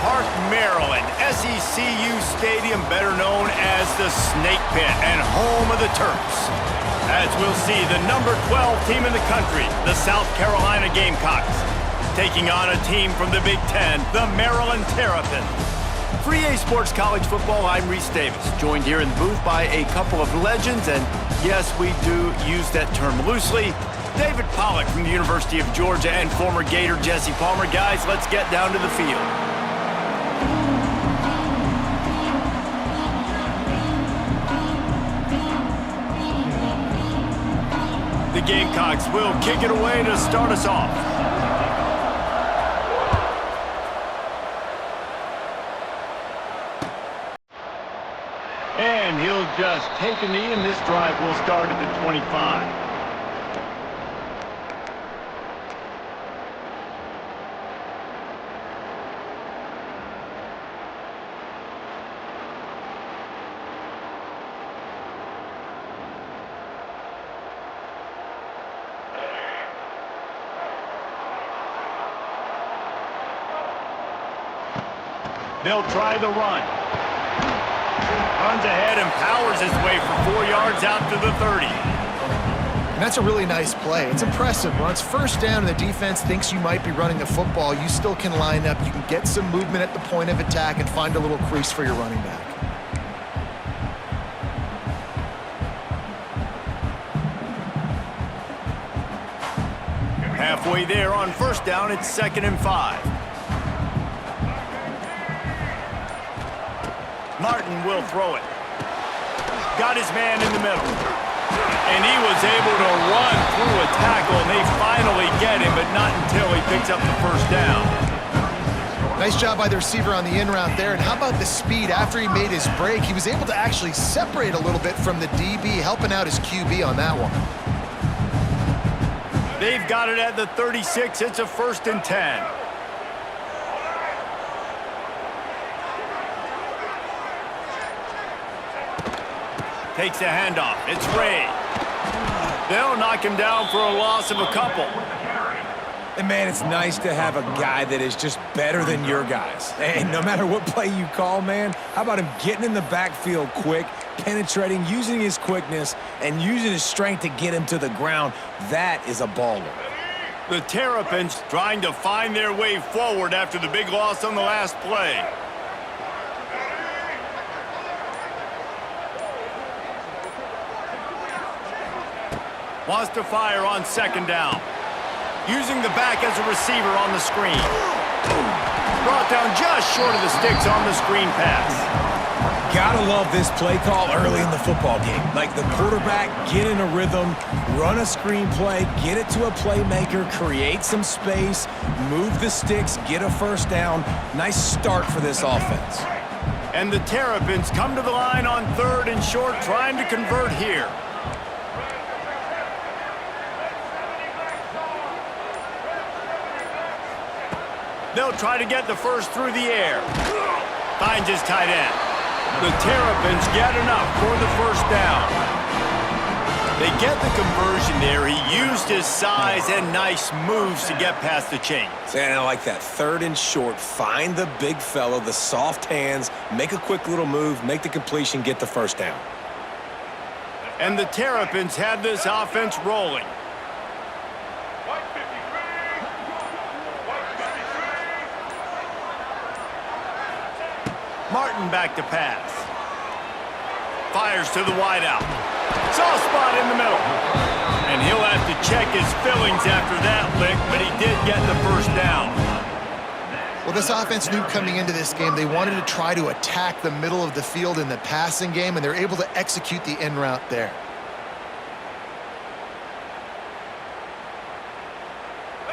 Park, Maryland, SECU Stadium, better known as the Snake Pit and home of the Terps. As we'll see, the number 12 team in the country, the South Carolina Gamecocks, taking on a team from the Big Ten, the Maryland Terrapins. For EA Sports College Football, I'm Reese Davis, joined here in the booth by a couple of legends, and yes, we do use that term loosely. David Pollack from the University of Georgia and former Gator Jesse Palmer. Guys, let's get down to the field. The Gamecocks will kick it away to start us off. And he'll just take a knee, and this drive will start at the 25. They'll try the run. Runs ahead and powers his way for 4 yards out to the 30. And that's a really nice play. It's impressive. When it's first down and the defense thinks you might be running the football, you still can line up. You can get some movement at the point of attack and find a little crease for your running back. Halfway there on first down, it's 2nd and 5. Martin will throw it. Got his man in the middle. And he was able to run through a tackle, and they finally get him, but not until he picks up the first down. Nice job by the receiver on the in route there. And how about the speed? After he made his break, he was able to actually separate a little bit from the DB, helping out his QB on that one. They've got it at the 36. It's a 1st and 10. Takes the handoff. It's Ray. They'll knock him down for a loss of a couple. And, man, it's nice to have a guy that is just better than your guys. And no matter what play you call, man, how about him getting in the backfield quick, penetrating, using his quickness, and using his strength to get him to the ground? That is a baller. The Terrapins trying to find their way forward after the big loss on the last play. Wants to fire on 2nd down. Using the back as a receiver on the screen. Brought down just short of the sticks on the screen pass. Gotta love this play call early in the football game. Like the quarterback, get in a rhythm, run a screen play, get it to a playmaker, create some space, move the sticks, get a first down. Nice start for this offense. And the Terrapins come to the line on 3rd and short, trying to convert here. They'll try to get the first through the air. Finds his tight end. The Terrapins get enough for the first down. They get the conversion there. He used his size and nice moves to get past the chains. And I like that. 3rd and short. Find the big fellow, the soft hands, make a quick little move, make the completion, get the first down. And the Terrapins have this offense rolling. Martin back to pass. Fires to the wideout. Soft spot in the middle. And he'll have to check his fillings after that lick, but he did get the first down. Well, this offense knew coming into this game they wanted to try to attack the middle of the field in the passing game, and they're able to execute the in route there.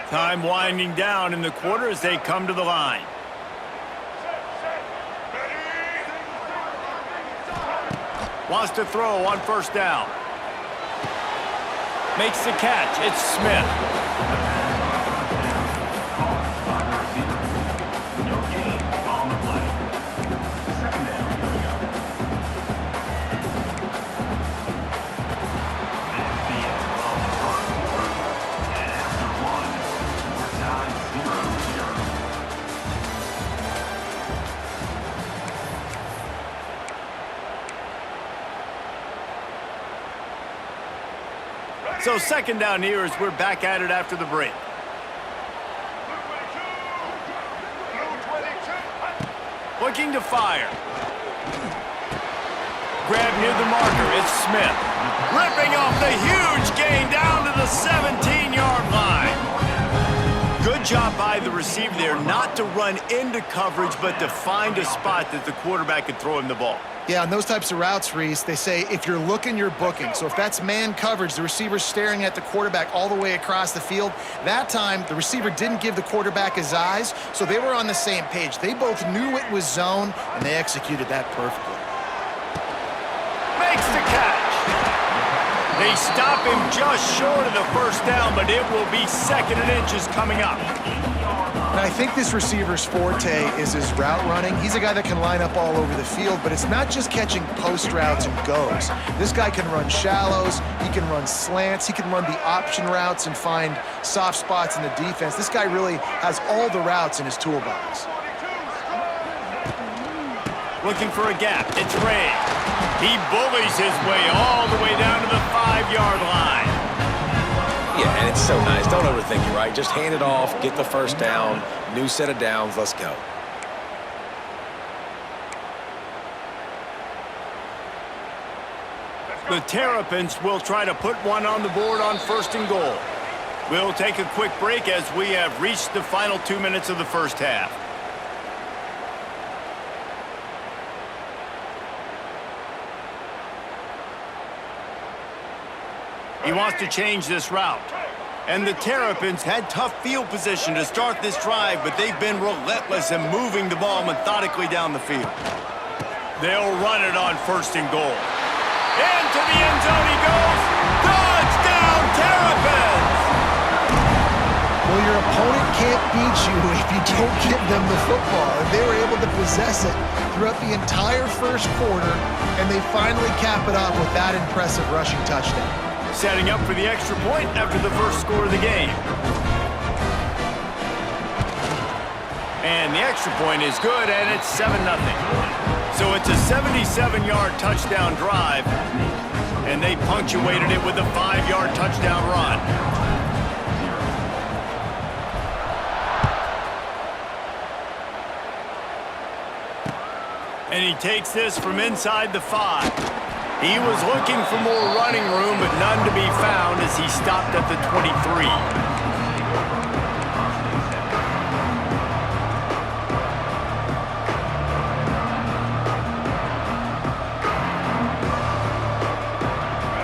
Time winding down in the quarter as they come to the line. Wants to throw on first down. Makes the catch. It's Smith. So second down here as we're back at it after the break. Looking to fire. Grab near the marker. It's Smith. Ripping off the huge gain down to the 17-yard line. Good job by the receiver there not to run into coverage, but to find a spot that the quarterback could throw him the ball. Yeah, on those types of routes, Reese, they say if you're looking, you're booking. So if that's man coverage, the receiver's staring at the quarterback all the way across the field. That time, the receiver didn't give the quarterback his eyes, so they were on the same page. They both knew it was zone, and they executed that perfectly. Makes the catch. They stop him just short of the first down, but it will be second and inches coming up. And I think this receiver's forte is his route running. He's a guy that can line up all over the field, but it's not just catching post routes and goes. This guy can run shallows, he can run slants, he can run the option routes and find soft spots in the defense. This guy really has all the routes in his toolbox. Looking for a gap. It's Ray. He bullies his way all the way down to the 5-yard line. Yeah, and it's so nice. Don't overthink it, right? Just hand it off, get the first down, new set of downs, let's go. The Terrapins will try to put one on the board on first and goal. We'll take a quick break as we have reached the final 2 minutes of the first half. He wants to change this route. And the Terrapins had tough field position to start this drive, but they've been relentless in moving the ball methodically down the field. They'll run it on first and goal. Into the end zone he goes. Touchdown, Terrapins! Well, your opponent can't beat you if you don't give them the football. And they were able to possess it throughout the entire first quarter, and they finally cap it off with that impressive rushing touchdown. Setting up for the extra point after the first score of the game. And the extra point is good, and it's 7-0. So it's a 77-yard touchdown drive, and they punctuated it with a 5-yard touchdown run. And he takes this from inside the 5. He was looking for more running room, but none to be found as he stopped at the 23.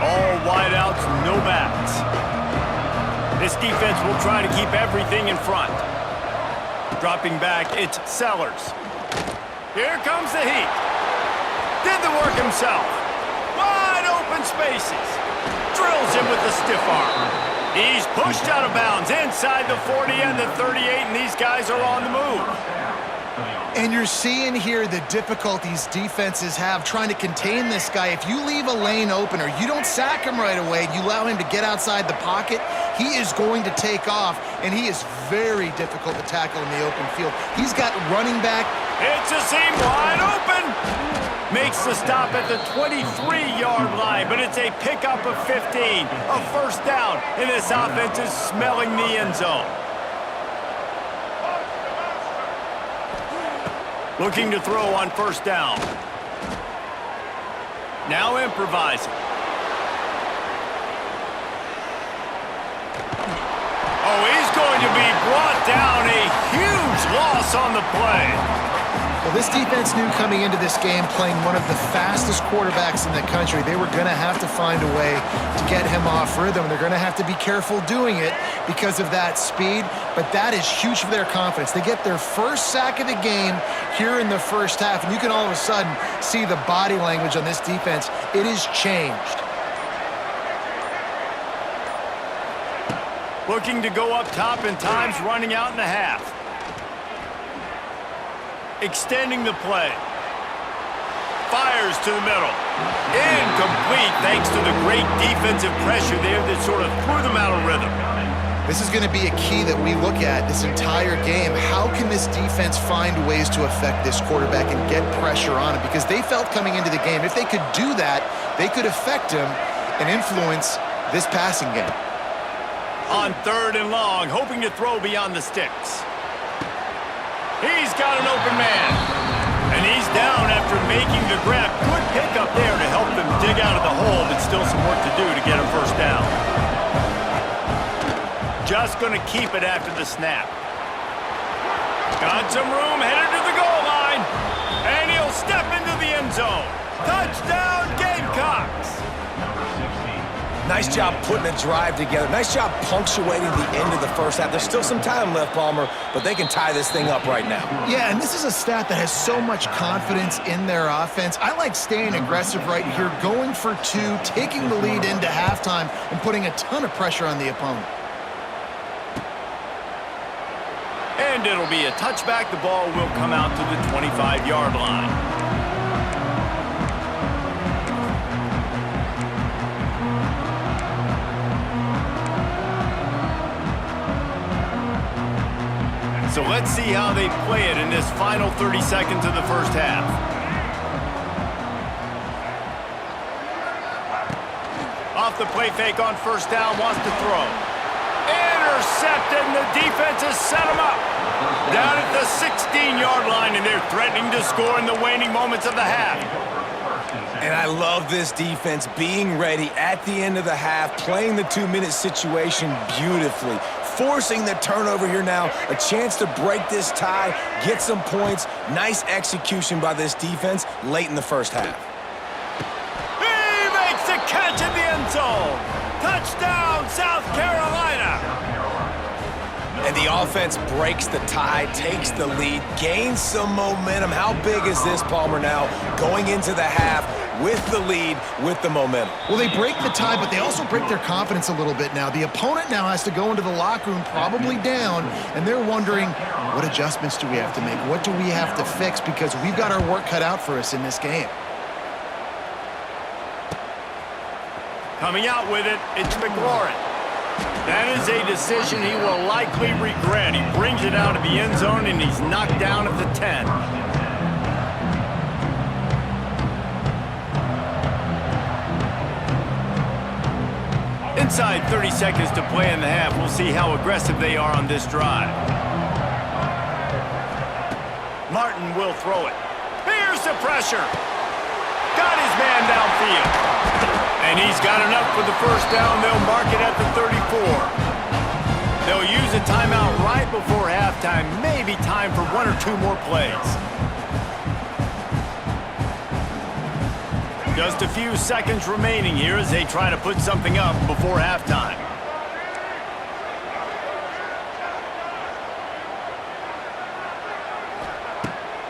All wideouts, no backs. This defense will try to keep everything in front. Dropping back, it's Sellers. Here comes the heat. Did the work himself. Wide open spaces. Drills him with the stiff arm. He's pushed out of bounds inside the 40 and the 38, and these guys are on the move. And you're seeing here the difficulties defenses have trying to contain this guy. If you leave a lane open or you don't sack him right away, you allow him to get outside the pocket, he is going to take off, and he is very difficult to tackle in the open field. He's got running back. It's a seam wide open. Makes the stop at the 23-yard line, but it's a pickup of 15. A first down, and this offense is smelling the end zone. Looking to throw on first down. Now improvising. Oh, he's going to be brought down. A huge loss on the play. Well, this defense knew coming into this game, playing one of the fastest quarterbacks in the country, they were going to have to find a way to get him off rhythm. They're going to have to be careful doing it because of that speed, but that is huge for their confidence. They get their first sack of the game here in the first half, and you can all of a sudden see the body language on this defense. It has changed. Looking to go up top, and time's running out in the half. Extending the play. Fires to the middle. Incomplete thanks to the great defensive pressure there that sort of threw them out of rhythm. This is going to be a key that we look at this entire game. How can this defense find ways to affect this quarterback and get pressure on him? Because they felt coming into the game, if they could do that, they could affect him and influence this passing game. On 3rd and long, hoping to throw beyond the sticks. He's got an open man. And he's down after making the grab. Good pickup there to help them dig out of the hole, but still some work to do to get a first down. Just going to keep it after the snap. Got some room, headed to the goal line. And he'll step into the end zone. Touchdown, Gamecocks! Nice job putting a drive together. Nice job punctuating the end of the first half. There's still some time left, Palmer, but they can tie this thing up right now. Yeah, and this is a staff that has so much confidence in their offense. I like staying aggressive right here, going for 2, taking the lead into halftime, and putting a ton of pressure on the opponent. And it'll be a touchback. The ball will come out to the 25-yard line. So let's see how they play it in this final 30 seconds of the first half. Off the play fake on first down, wants to throw. Intercepted, and the defense has set him up. Down at the 16-yard line, and they're threatening to score in the waning moments of the half. And I love this defense being ready at the end of the half, playing the 2-minute situation beautifully. Forcing the turnover here now, a chance to break this tie, get some points. Nice execution by this defense late in the first half. He makes the catch in the end zone. Touchdown, South Carolina. And the offense breaks the tie, takes the lead, gains some momentum. How big is this, Palmer, now going into the half with the lead, with the momentum? Well, they break the tie, but they also break their confidence a little bit now. The opponent now has to go into the locker room probably down, and they're wondering, what adjustments do we have to make? What do we have to fix? Because we've got our work cut out for us in this game. Coming out with it, it's McLaurin. That is a decision he will likely regret. He brings it out of the end zone, and he's knocked down at the 10. Inside 30 seconds to play in the half. We'll see how aggressive they are on this drive. Martin will throw it. Here's the pressure. Got his man downfield. And he's got enough for the first down. They'll mark it at the 34. They'll use a timeout right before halftime. Maybe time for 1 or 2 more plays. Just a few seconds remaining here as they try to put something up before halftime.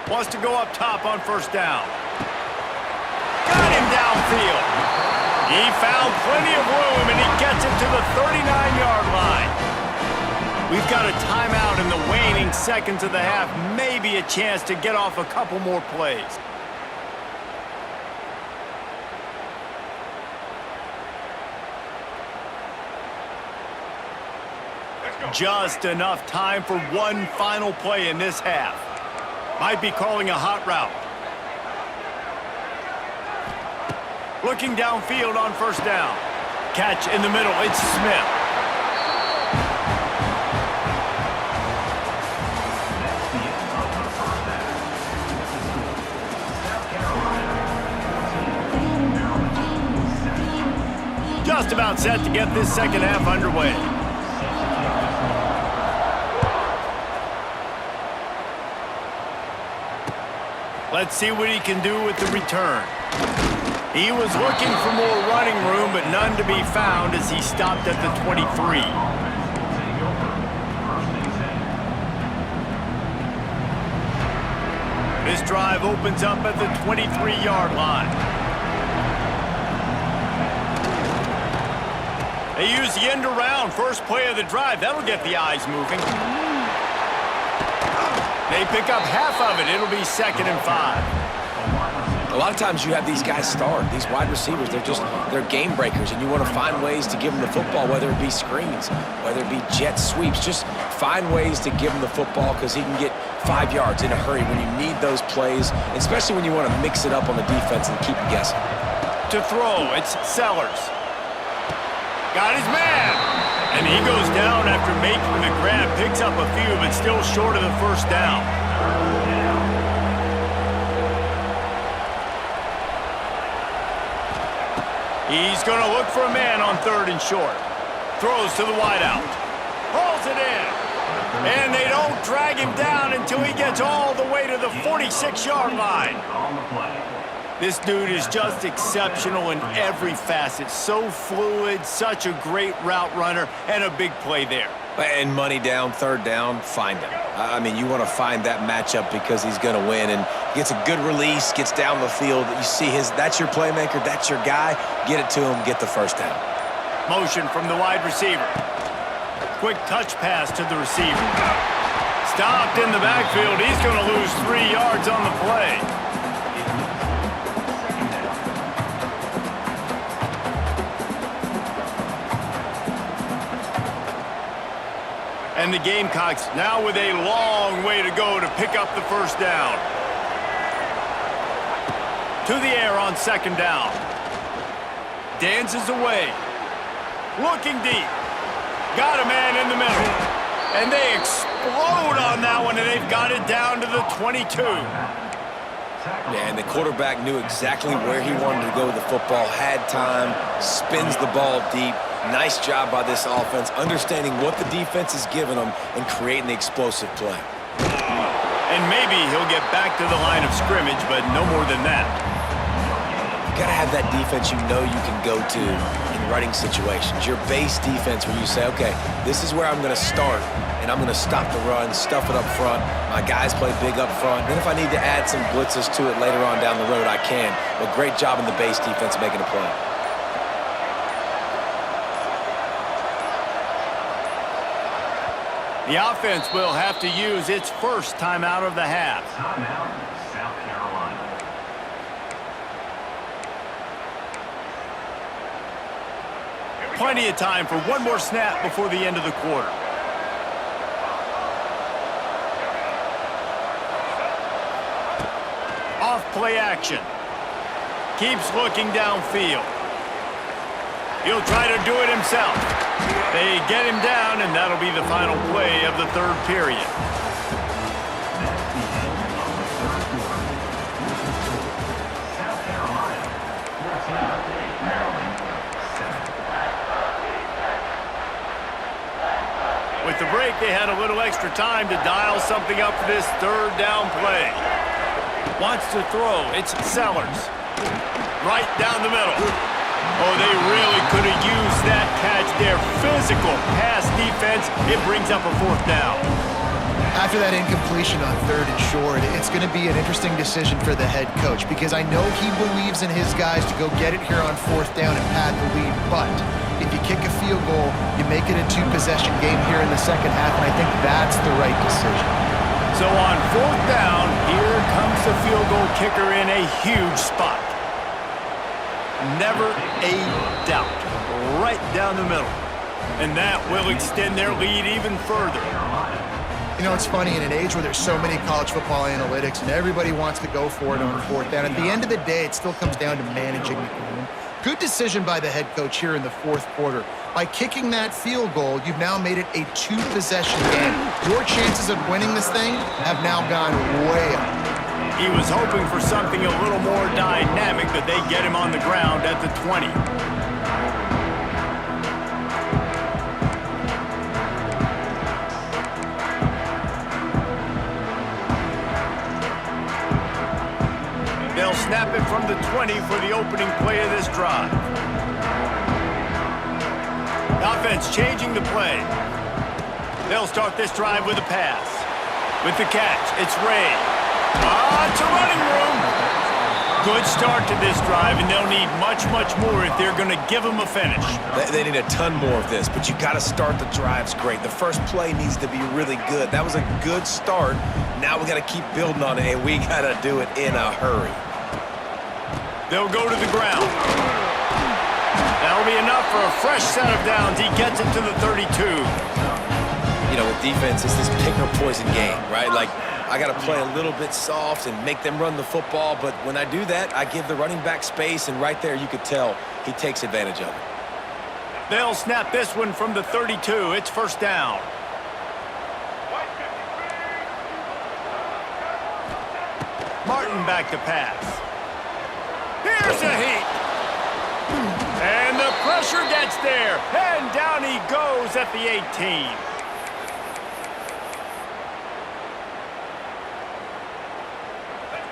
Wants to go up top on first down. Got him downfield. He found plenty of room, and he gets it to the 39-yard line. We've got a timeout in the waning seconds of the half. Maybe a chance to get off a couple more plays. Just enough time for one final play in this half. Might be calling a hot route. Looking downfield on first down. Catch in the middle, it's Smith. Just about set to get this second half underway. Let's see what he can do with the return. He was looking for more running room, but none to be found as he stopped at the 23. This drive opens up at the 23-yard line. They use the end around, first play of the drive. That'll get the eyes moving. They pick up half of it. It'll be 2nd and 5. A lot of times you have these guys start, these wide receivers, they're game breakers, and you want to find ways to give them the football, whether it be screens, whether it be jet sweeps. Just find ways to give him the football because he can get 5 yards in a hurry when you need those plays, especially when you want to mix it up on the defense and keep them guessing. To throw, it's Sellers. Got his man. And he goes down after making the grab. Picks up a few, but still short of the first down. He's going to look for a man on 3rd and short. Throws to the wideout. Hauls it in. And they don't drag him down until he gets all the way to the 46-yard line. This dude is just exceptional in every facet. So fluid, such a great route runner, and a big play there. And money down, 3rd down, find him. I mean, you want to find that matchup because he's going to win. And gets a good release, gets down the field. You see that's your playmaker, that's your guy. Get it to him, get the 1st down. Motion from the wide receiver. Quick touch pass to the receiver. Stopped in the backfield. He's going to lose 3 yards on the play. And the Gamecocks now with a long way to go to pick up the 1st down. To the air on 2nd down. Dances away. Looking deep. Got a man in the middle. And they explode on that one, and they've got it down to the 22. Yeah, and the quarterback knew exactly where he wanted to go with the football, had time, spins the ball deep. Nice job by this offense, understanding what the defense is giving them and creating the explosive play. And maybe he'll get back to the line of scrimmage, but no more than that. You got to have that defense you know you can go to in running situations. Your base defense where you say, okay, this is where I'm going to start, and I'm going to stop the run, stuff it up front. My guys play big up front. Then if I need to add some blitzes to it later on down the road, I can. But great job in the base defense making a play. The offense will have to use its first timeout of the half. Timeout, South Carolina. Plenty of time for one more snap before the end of the quarter. Off play action. Keeps looking downfield. He'll try to do it himself. They get him down, and that'll be the final play of the 3rd period. South Carolina, 14, Maryland, 7. With the break, they had a little extra time to dial something up for this 3rd down play. Wants to throw. It's Sellers. Right down the middle. Oh, they really could have used that catch there. Physical pass defense. It brings up a 4th down. After that incompletion on 3rd and short, it's going to be an interesting decision for the head coach because I know he believes in his guys to go get it here on 4th down and pad the lead. But if you kick a field goal, you make it a 2-possession game here in the 2nd half, and I think that's the right decision. So on 4th down, here comes the field goal kicker in a huge spot. Never a doubt. Right down the middle. And that will extend their lead even further. You know, it's funny, in an age where there's so many college football analytics and everybody wants to go for it on 4th down, at the end of the day, it still comes down to managing the game. Good decision by the head coach here in the 4th quarter. By kicking that field goal, you've now made it a 2-possession game. Your chances of winning this thing have now gone way up. He was hoping for something a little more dynamic, but they get him on the ground at the 20. They'll snap it from the 20 for the opening play of this drive. The offense changing the play. They'll start this drive with a pass. With the catch, it's Ray. It's a running room. Good start to this drive, and they'll need much, much more if they're going to give them a finish. They need a ton more of this, but you got to start the drives great. The first play needs to be really good. That was a good start. Now we got to keep building on it, and we got to do it in a hurry. They'll go to the ground. That'll be enough for a fresh set of downs. He gets it to the 32. You know, with defense, it's this pick or poison game, right? Like, I got to play a little bit soft and make them run the football, but when I do that, I give the running back space, and right there you could tell he takes advantage of it. They'll snap this one from the 32. It's first down. Martin back to pass. Here's a heat. And the pressure gets there. And down he goes at the 18.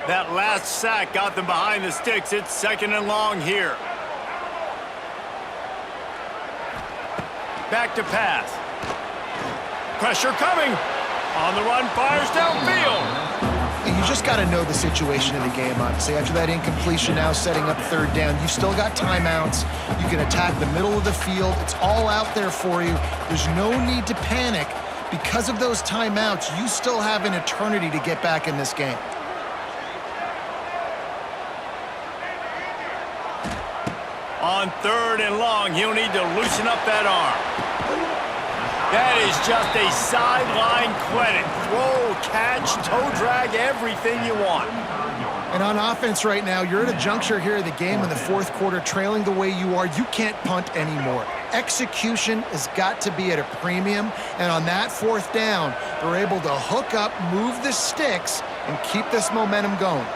That last sack got them behind the sticks. It's second and long here. Back to pass. Pressure coming. On the run, fires downfield. You just got to know the situation of the game, obviously. After that incompletion, now setting up third down, you've still got timeouts. You can attack the middle of the field. It's all out there for you. There's no need to panic. Because of those timeouts, you still have an eternity to get back in this game. On third and long, he'll need to loosen up that arm. That is just a sideline credit. Throw, catch, toe drag, everything you want. And on offense right now, you're at a juncture here of the game in the fourth quarter, trailing the way you are. You can't punt anymore. Execution has got to be at a premium. And on that fourth down, they're able to hook up, move the sticks, and keep this momentum going.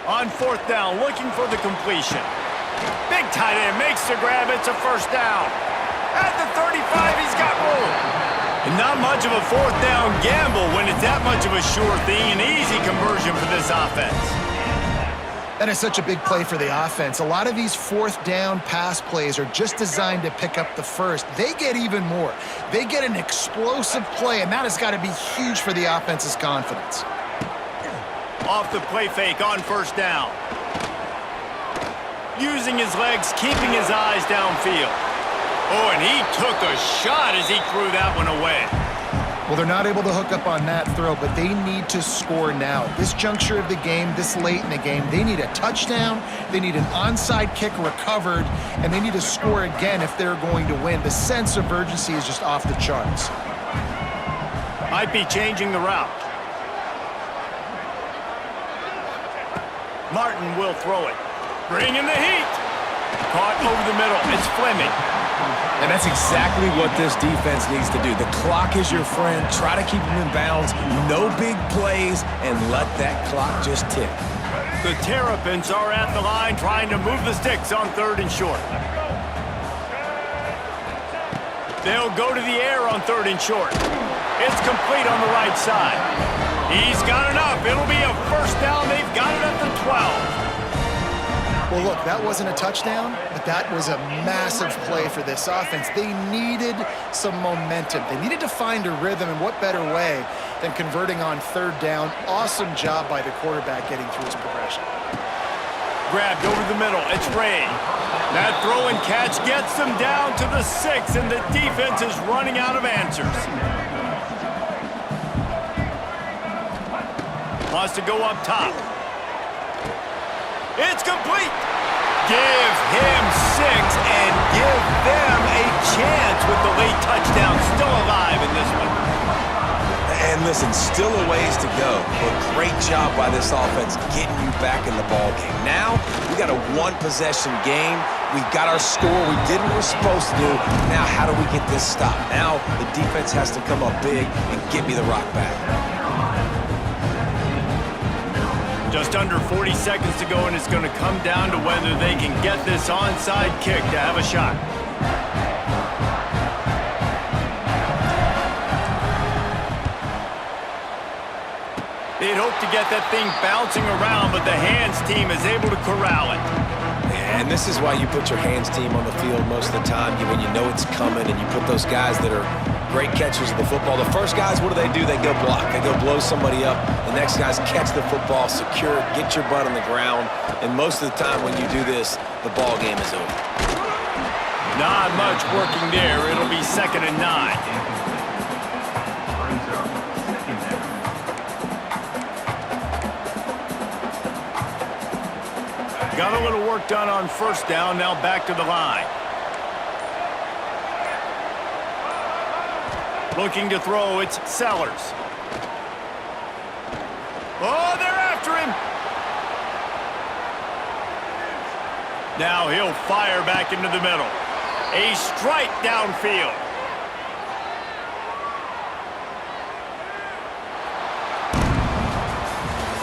On fourth down, looking for the completion. Big tight end makes the grab. It's a first down. At the 35, he's got room. And not much of a fourth down gamble when it's that much of a sure thing. An easy conversion for this offense. That is such a big play for the offense. A lot of these fourth down pass plays are just designed to pick up the first. They get even more. They get an explosive play, and that has got to be huge for the offense's confidence. Off the play fake on first down. Using his legs, keeping his eyes downfield. Oh, and he took a shot as he threw that one away. Well, they're not able to hook up on that throw, but they need to score now. This juncture of the game, this late in the game, they need a touchdown, they need an onside kick recovered, and they need to score again if they're going to win. The sense of urgency is just off the charts. Might be changing the route. Martin will throw it. Bringing the heat. Caught over the middle. It's Fleming. And that's exactly what this defense needs to do. The clock is your friend. Try to keep them in bounds. No big plays, and let that clock just tick. The Terrapins are at the line trying to move the sticks on third and short. They'll go to the air on third and short. It's complete on the right side. He's got enough. It'll be a first down. They've got it at the 12. Well, look, that wasn't a touchdown, but that was a massive play for this offense. They needed some momentum. They needed to find a rhythm, and what better way than converting on third down. Awesome job by the quarterback getting through his progression. Grabbed over the middle. It's Ray. That throw and catch gets them down to the 6, and the defense is running out of answers. Wants to go up top. It's complete. Give him 6 and give them a chance with the late touchdown still alive in this one. And listen, still a ways to go, but great job by this offense getting you back in the ball game. Now, we got a one-possession game. We've got our score. We did what we're supposed to do. Now, how do we get this stopped? Now, the defense has to come up big and get me the rock back. Just under 40 seconds to go, and it's going to come down to whether they can get this onside kick to have a shot. They'd hope to get that thing bouncing around, but the hands team is able to corral it. And this is why you put your hands team on the field most of the time, when you know it's coming, and you put those guys that are great catchers of the football. The first guys, what do? They go block. They go blow somebody up. The next guys catch the football, secure it, get your butt on the ground. And most of the time when you do this, the ball game is over. Not much working there. It'll be 2nd and 9. Got a little work done on first down. Now back to the line. Looking to throw, it's Sellers. Oh, they're after him. Now he'll fire back into the middle. A strike downfield.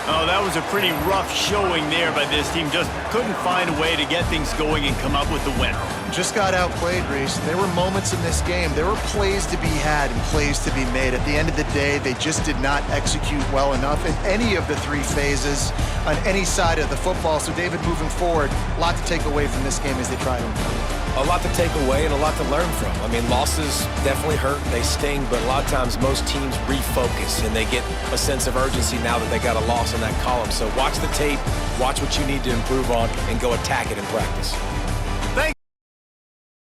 Oh, that was a pretty rough showing there by this team. Just couldn't find a way to get things going and come up with the win. Just got outplayed, Reese. There were moments in this game. There were plays to be had and plays to be made. At the end of the day, they just did not execute well enough in any of the three phases on any side of the football. So, David, moving forward, a lot to take away from this game as they try to improve. A lot to take away and a lot to learn from. I mean, losses definitely hurt, they sting, but a lot of times most teams refocus and they get a sense of urgency now that they got a loss in that column. So watch the tape, watch what you need to improve on, and go attack it in practice.